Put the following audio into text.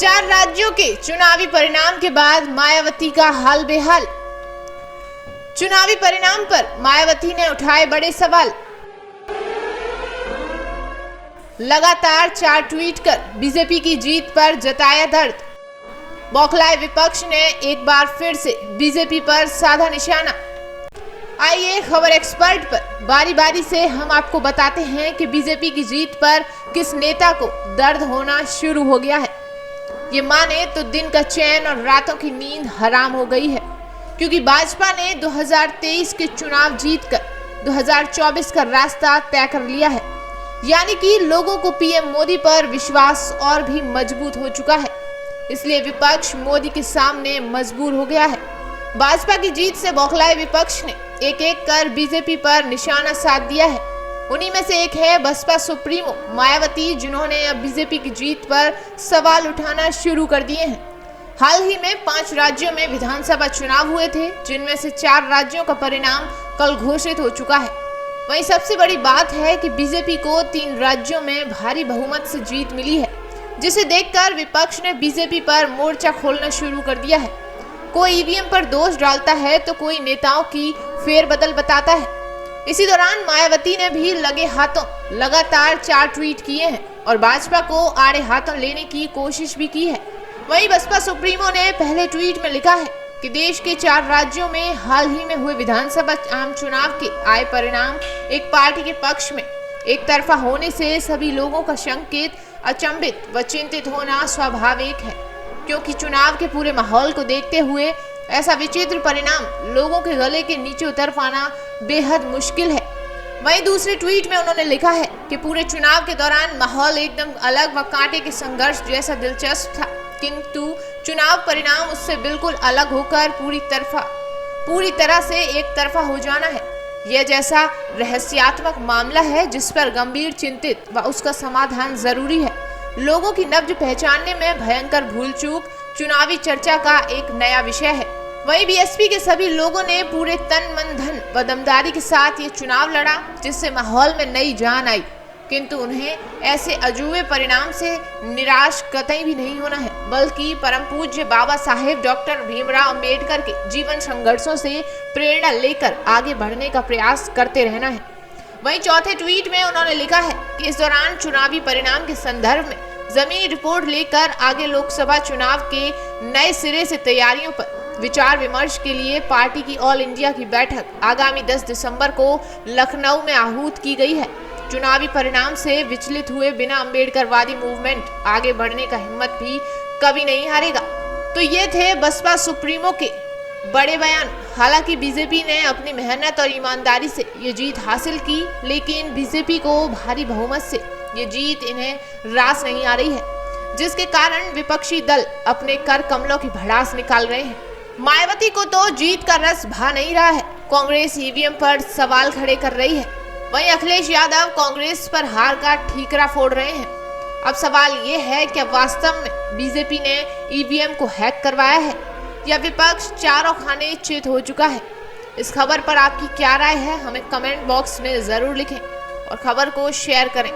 4 राज्यों के चुनावी परिणाम के बाद मायावती का हाल बेहाल। चुनावी परिणाम पर मायावती ने उठाए बड़े सवाल। लगातार 4 ट्वीट कर बीजेपी की जीत पर जताया दर्द। बौखलाए विपक्ष ने एक बार फिर से बीजेपी पर साधा निशाना। आइए खबर एक्सपर्ट पर बारी बारी से हम आपको बताते हैं कि बीजेपी की जीत पर किस नेता को दर्द होना शुरू हो गया है। ये माने तो दिन का चैन और रातों की नींद हराम हो गई है, क्योंकि भाजपा ने 2023 के चुनाव जीतकर 2024 का रास्ता तय कर लिया है। यानी कि लोगों को पीएम मोदी पर विश्वास और भी मजबूत हो चुका है। इसलिए विपक्ष मोदी के सामने मजबूर हो गया है। भाजपा की जीत से बौखलाए विपक्ष ने एक एक कर बीजेपी पर निशाना साध दिया है। उन्हीं में से एक है बसपा सुप्रीमो मायावती, जिन्होंने अब बीजेपी की जीत पर सवाल उठाना शुरू कर दिए हैं। हाल ही में 5 राज्यों में विधानसभा चुनाव हुए थे, जिनमें से 4 राज्यों का परिणाम कल घोषित हो चुका है। वहीं सबसे बड़ी बात है कि बीजेपी को 3 राज्यों में भारी बहुमत से जीत मिली है, जिसे देखकर विपक्ष ने बीजेपी पर मोर्चा खोलना शुरू कर दिया है। कोई ईवीएम पर दोष डालता है तो कोई नेताओं की फेरबदल बताता है। इसी दौरान मायावती ने भी लगे हाथों लगातार 4 ट्वीट किए हैं और भाजपा को आड़े हाथों लेने की कोशिश भी की है। वहीं बसपा सुप्रीमो ने पहले ट्वीट में लिखा है कि देश के 4 राज्यों में हाल ही में हुए विधानसभा आम चुनाव के आए परिणाम एक पार्टी के पक्ष में एक तरफा होने से सभी लोगों का शंकित, अचंभित व चिंतित होना स्वाभाविक है, क्योंकि चुनाव के पूरे माहौल को देखते हुए ऐसा विचित्र परिणाम लोगों के गले के नीचे उतर पाना बेहद मुश्किल है। वहीं दूसरे ट्वीट में उन्होंने लिखा है कि पूरे चुनाव के दौरान माहौल एकदम अलग व कांटे के संघर्ष जैसा दिलचस्प था, किंतु चुनाव परिणाम उससे बिल्कुल अलग होकर पूरी तरह से एक तरफा हो जाना है। यह जैसा रहस्यात्मक मामला है जिस पर गंभीर चिंतित व उसका समाधान जरूरी है। लोगों की नब्ज पहचानने में भयंकर भूल चूक चुनावी चर्चा का एक नया विषय है। वहीं बीएसपी के सभी लोगों ने पूरे तन मन धन व दमदारी के साथ ये चुनाव लड़ा, जिससे माहौल में नई जान आई, किंतु उन्हें ऐसे अजूबे परिणाम से निराश कतई भी नहीं होना है, बल्कि परम पूज्य बाबा साहेब डॉक्टर भीमराव अंबेडकर के जीवन संघर्षों से प्रेरणा लेकर आगे बढ़ने का प्रयास करते रहना है। वहीं चौथे ट्वीट में उन्होंने लिखा है कि इस दौरान चुनावी परिणाम के संदर्भ में जमीनी रिपोर्ट लेकर आगे लोकसभा चुनाव के नए सिरे से तैयारियों पर विचार विमर्श के लिए पार्टी की ऑल इंडिया की बैठक आगामी 10 दिसंबर को लखनऊ में आहूत की गई है। चुनावी परिणाम से विचलित हुए बिना अंबेडकरवादी मूवमेंट आगे बढ़ने का हिम्मत भी कभी नहीं हारेगा। तो ये थे बसपा सुप्रीमो के बड़े बयान। हालांकि बीजेपी ने अपनी मेहनत और ईमानदारी से ये जीत हासिल की, लेकिन बीजेपी को भारी बहुमत से ये जीत इन्हें रास नहीं आ रही है, जिसके कारण विपक्षी दल अपने कर कमलों की भड़ास निकाल रहे हैं। मायावती को तो जीत का रस भा नहीं रहा है। कांग्रेस ईवीएम पर सवाल खड़े कर रही है। वहीं अखिलेश यादव कांग्रेस पर हार का ठीकरा फोड़ रहे हैं। अब सवाल ये है कि वास्तव में बीजेपी ने ईवीएम को हैक करवाया है या विपक्ष चारों खाने चित हो चुका है। इस खबर पर आपकी क्या राय है, हमें कमेंट बॉक्स में जरूर लिखें और खबर को शेयर करें।